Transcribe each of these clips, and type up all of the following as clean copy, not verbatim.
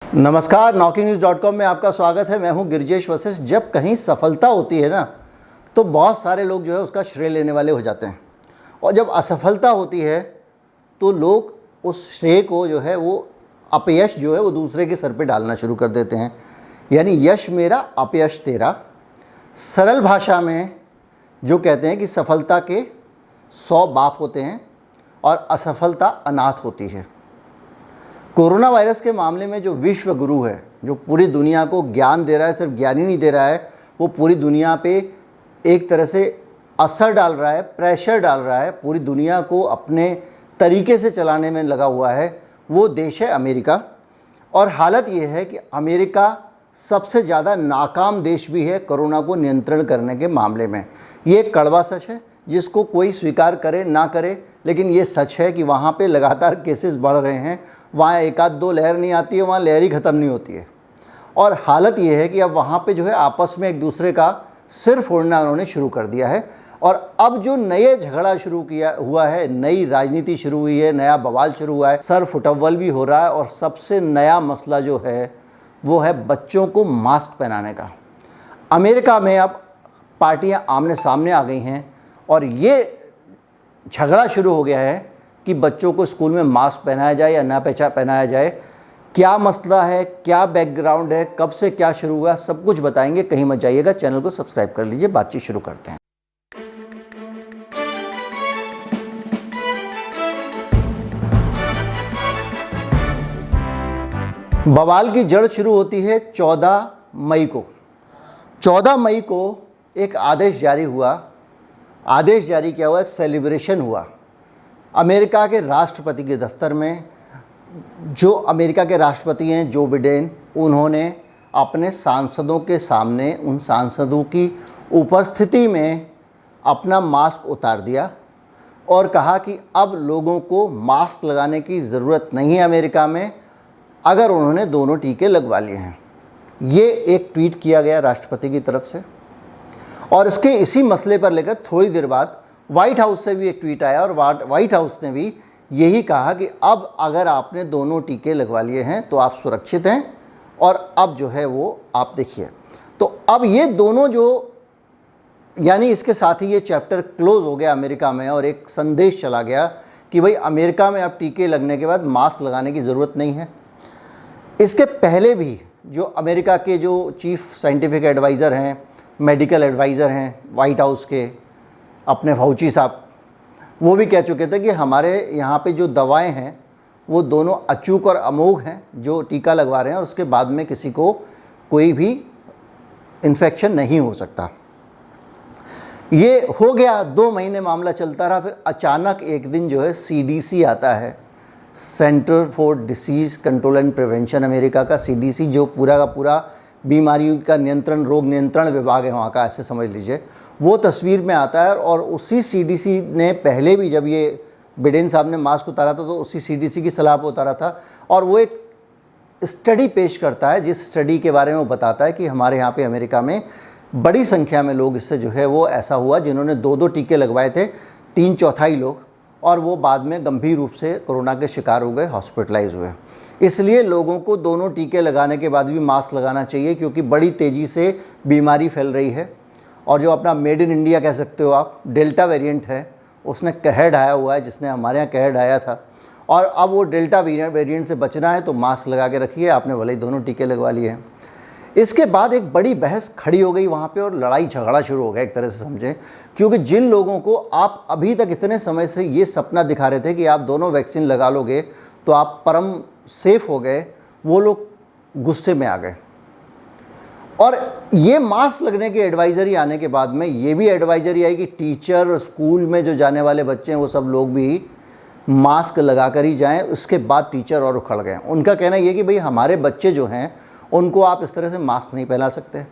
नमस्कार, NaukriNews.com में आपका स्वागत है। मैं हूं गिरजेश वशिष्ठ। जब कहीं सफलता होती है ना, तो बहुत सारे लोग जो है उसका श्रेय लेने वाले हो जाते हैं, और जब असफलता होती है तो लोग उस श्रेय को जो है वो अपयश जो है वो दूसरे के सर पे डालना शुरू कर देते हैं। यानी यश मेरा अपयश तेरा। सरल भाषा में जो कहते हैं कि सफलता के 100 बाप होते हैं और असफलता अनाथ होती है। कोरोना वायरस के मामले में जो विश्व गुरु है, जो पूरी दुनिया को ज्ञान दे रहा है, सिर्फ ज्ञान ही नहीं दे रहा है, वो पूरी दुनिया पे एक तरह से असर डाल रहा है, प्रेशर डाल रहा है, पूरी दुनिया को अपने तरीके से चलाने में लगा हुआ है, वो देश है अमेरिका। और हालत ये है कि अमेरिका सबसे ज़्यादा नाकाम देश भी है कोरोना को नियंत्रण करने के मामले में। ये एक कड़वा सच है जिसको कोई स्वीकार करे ना करे, लेकिन ये सच है कि वहाँ पे लगातार केसेस बढ़ रहे हैं। वहाँ एक आध दो लहर नहीं आती है, वहाँ लहर ही ख़त्म नहीं होती है। और हालत ये है कि अब वहाँ पे जो है आपस में एक दूसरे का सिर फोड़ना उन्होंने शुरू कर दिया है। और अब जो नए झगड़ा शुरू किया हुआ है, नई राजनीति शुरू हुई है, नया बवाल शुरू हुआ है, सर फुटअव्वल भी हो रहा है। और सबसे नया मसला जो है वो है बच्चों को मास्क पहनाने का। अमेरिका में अब पार्टियां आमने सामने आ गई हैं और ये झगड़ा शुरू हो गया है कि बच्चों को स्कूल में मास्क पहनाया जाए या ना पहनाया जाए। क्या मसला है, क्या बैकग्राउंड है, कब से क्या शुरू हुआ, सब कुछ बताएंगे। कहीं मत जाइएगा, चैनल को सब्सक्राइब कर लीजिए। बातचीत शुरू करते हैं। बवाल की जड़ शुरू होती है 14 मई को। 14 मई को एक आदेश जारी हुआ। आदेश जारी किया हुआ, एक सेलिब्रेशन हुआ अमेरिका के राष्ट्रपति के दफ्तर में। जो अमेरिका के राष्ट्रपति हैं जो बिडेन, उन्होंने अपने सांसदों के सामने, उन सांसदों की उपस्थिति में अपना मास्क उतार दिया और कहा कि अब लोगों को मास्क लगाने की ज़रूरत नहीं है अमेरिका में, अगर उन्होंने दोनों टीके लगवा लिए हैं। ये एक ट्वीट किया गया राष्ट्रपति की तरफ से। और इसके इसी मसले पर लेकर थोड़ी देर बाद व्हाइट हाउस से भी एक ट्वीट आया और व्हाइट हाउस ने भी यही कहा कि अब अगर आपने दोनों टीके लगवा लिए हैं तो आप सुरक्षित हैं, और अब जो है वो आप देखिए। तो अब ये दोनों जो, यानी इसके साथ ही ये चैप्टर क्लोज हो गया अमेरिका में, और एक संदेश चला गया कि भाई अमेरिका में अब टीके लगने के बाद मास्क लगाने की ज़रूरत नहीं है। इसके पहले भी जो अमेरिका के जो चीफ साइंटिफिक एडवाइज़र हैं, मेडिकल एडवाइज़र हैं वाइट हाउस के, अपने फाउची साहब, वो भी कह चुके थे कि हमारे यहाँ पे जो दवाएं हैं वो दोनों अचूक और अमोघ हैं, जो टीका लगवा रहे हैं, और उसके बाद में किसी को कोई भी इन्फेक्शन नहीं हो सकता। ये हो गया, 2 महीने मामला चलता रहा। फिर अचानक एक दिन जो है CDC आता है, centre for disease control and prevention, America का CDC, जो पूरा का पूरा बीमारियों का नियंत्रण, रोग नियंत्रण विभाग है वहाँ का, ऐसे समझ लीजिए। वो तस्वीर में आता है। और उसी CDC ने पहले भी, जब ये बिडेन साहब ने मास्क उतारा था, तो उसी CDC की सलाह पर उतारा था। और वो एक स्टडी पेश करता है, जिस स्टडी के बारे में वो बताता है कि हमारे यहाँ पे अमेरिका में बड़ी संख्या में लोग इससे जो है वो ऐसा हुआ जिन्होंने 2-2 टीके लगवाए थे, 3/4 लोग, और वो बाद में गंभीर रूप से कोरोना के शिकार हो गए, हॉस्पिटलाइज हुए। इसलिए लोगों को दोनों टीके लगाने के बाद भी मास्क लगाना चाहिए, क्योंकि बड़ी तेज़ी से बीमारी फैल रही है। और जो अपना मेड इन इंडिया कह सकते हो आप, डेल्टा वेरिएंट है, उसने कहर ढाया हुआ है, जिसने हमारे यहाँ कहर ढाया था। और अब वो डेल्टा वेरिएंट से बचना है तो मास्क लगा के रखिए। आपने भले ही दोनों टीके लगवा लिए हैं। इसके बाद एक बड़ी बहस खड़ी हो गई वहाँ पे, और लड़ाई झगड़ा शुरू हो गया एक तरह से समझें, क्योंकि जिन लोगों को आप अभी तक इतने समय से ये सपना दिखा रहे थे कि आप दोनों वैक्सीन लगा लोगे तो आप परम सेफ हो गए, वो लोग गुस्से में आ गए। और ये मास्क लगने की एडवाइजरी आने के बाद में ये भी एडवाइजरी आई कि टीचर, स्कूल में जो जाने वाले बच्चे हैं वो सब लोग भी मास्क लगा कर ही जाएं। उसके बाद टीचर और उखड़ गए। उनका कहना ये कि भाई हमारे बच्चे जो हैं उनको आप इस तरह से मास्क नहीं पहना सकते।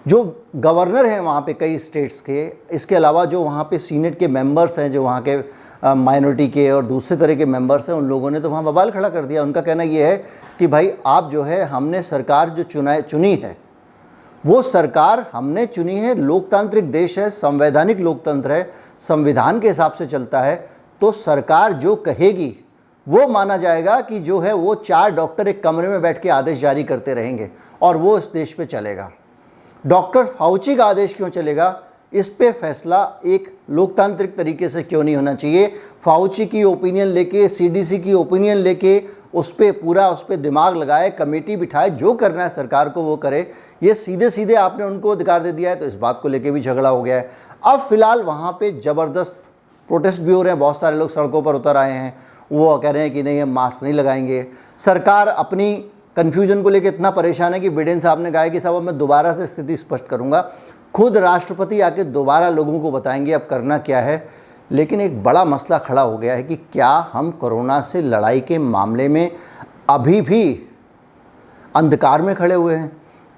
जो गवर्नर हैं वहाँ पे कई स्टेट्स के, इसके अलावा जो वहाँ पे सीनेट के मेंबर्स हैं, जो वहाँ के माइनॉरिटी के और दूसरे तरह के मेंबर्स हैं, उन लोगों ने तो वहाँ बवाल खड़ा कर दिया। उनका कहना ये है कि भाई आप जो है, हमने सरकार जो चुनी है वो सरकार हमने चुनी है, लोकतांत्रिक देश है, संवैधानिक लोकतंत्र है, संविधान के हिसाब से चलता है, तो सरकार जो कहेगी वो माना जाएगा कि जो है वो 4 डॉक्टर एक कमरे में बैठ के आदेश जारी करते रहेंगे और वो इस देश पे चलेगा। डॉक्टर फाउची का आदेश क्यों चलेगा, इस पे फैसला एक लोकतांत्रिक तरीके से क्यों नहीं होना चाहिए। फाउची की ओपिनियन लेके, सीडीसी की ओपिनियन लेके उस पर दिमाग लगाए, कमेटी बिठाए, जो करना है सरकार को वो करे। ये सीधे सीधे आपने उनको अधिकार दे दिया है, तो इस बात को लेके भी झगड़ा हो गया है। अब फिलहाल वहाँ पे ज़बरदस्त प्रोटेस्ट भी हो रहे हैं, बहुत सारे लोग सड़कों पर उतर आए हैं, वो कह रहे हैं कि नहीं हम मास्क नहीं लगाएंगे। सरकार अपनी कन्फ्यूजन को लेकर इतना परेशान है कि बिडेन साहब ने कहा है कि साहब अब मैं दोबारा से स्थिति स्पष्ट करूंगा, खुद राष्ट्रपति आके दोबारा लोगों को बताएंगे अब करना क्या है। लेकिन एक बड़ा मसला खड़ा हो गया है कि क्या हम कोरोना से लड़ाई के मामले में अभी भी अंधकार में खड़े हुए हैं?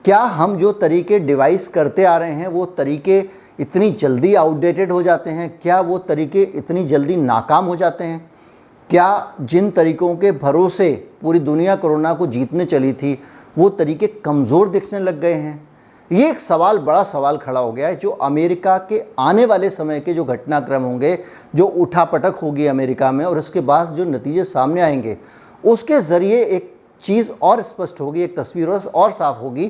क्या हम जो तरीके डिवाइस करते आ रहे हैं वो तरीके इतनी जल्दी आउटडेटेड हो जाते हैं? क्या वो तरीके इतनी जल्दी नाकाम हो जाते हैं? क्या जिन तरीक़ों के भरोसे पूरी दुनिया कोरोना को जीतने चली थी वो तरीके कमज़ोर दिखने लग गए हैं? ये एक सवाल, बड़ा सवाल खड़ा हो गया है, जो अमेरिका के आने वाले समय के जो घटनाक्रम होंगे, जो उठापटक होगी अमेरिका में और उसके बाद जो नतीजे सामने आएंगे, उसके ज़रिए एक चीज़ और स्पष्ट होगी, एक तस्वीर और साफ़ होगी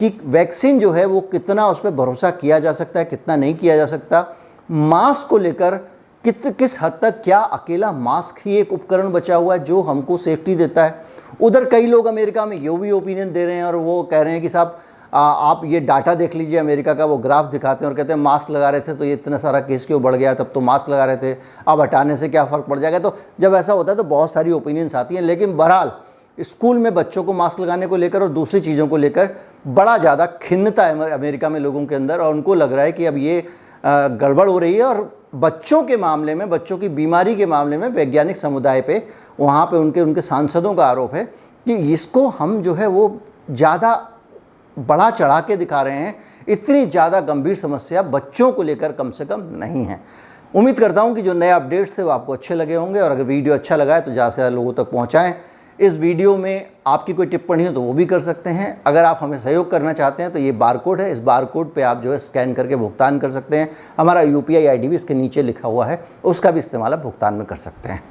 कि वैक्सीन जो है वो कितना उस पर भरोसा किया जा सकता है, कितना नहीं किया जा सकता। मास्क को लेकर किस हद तक क्या अकेला मास्क ही एक उपकरण बचा हुआ है जो हमको सेफ्टी देता है? उधर कई लोग अमेरिका में ये भी ओपिनियन दे रहे हैं और वो कह रहे हैं कि साहब आप ये डाटा देख लीजिए अमेरिका का, वो ग्राफ दिखाते हैं और कहते हैं मास्क लगा रहे थे तो ये इतना सारा केस क्यों बढ़ गया, तब तो मास्क लगा रहे थे, अब हटाने से क्या फ़र्क पड़ जाएगा। तो जब ऐसा होता है तो बहुत सारी ओपिनियंस आती हैं, लेकिन बहरहाल स्कूल में बच्चों को मास्क लगाने को लेकर और दूसरी चीज़ों को लेकर बड़ा ज़्यादा खिन्नता है अमेरिका में लोगों के अंदर, और उनको लग रहा है कि अब ये गड़बड़ हो रही है। और बच्चों के मामले में, बच्चों की बीमारी के मामले में वैज्ञानिक समुदाय पे, वहाँ पे उनके सांसदों का आरोप है कि इसको हम जो है वो ज़्यादा बढ़ा चढ़ा के दिखा रहे हैं। इतनी ज़्यादा गंभीर समस्या बच्चों को लेकर कम से कम नहीं है। उम्मीद करता हूँ कि जो नए अपडेट्स थे वो आपको अच्छे लगे होंगे, और अगर वीडियो अच्छा लगा है तो ज़्यादा से ज़्यादा लोगों तक पहुँचाएँ। इस वीडियो में आपकी कोई टिप्पणी हो तो वो भी कर सकते हैं। अगर आप हमें सहयोग करना चाहते हैं तो ये बारकोड है, इस बारकोड पे आप जो है स्कैन करके भुगतान कर सकते हैं। हमारा UPI ID भी इसके नीचे लिखा हुआ है, उसका भी इस्तेमाल आप भुगतान में कर सकते हैं।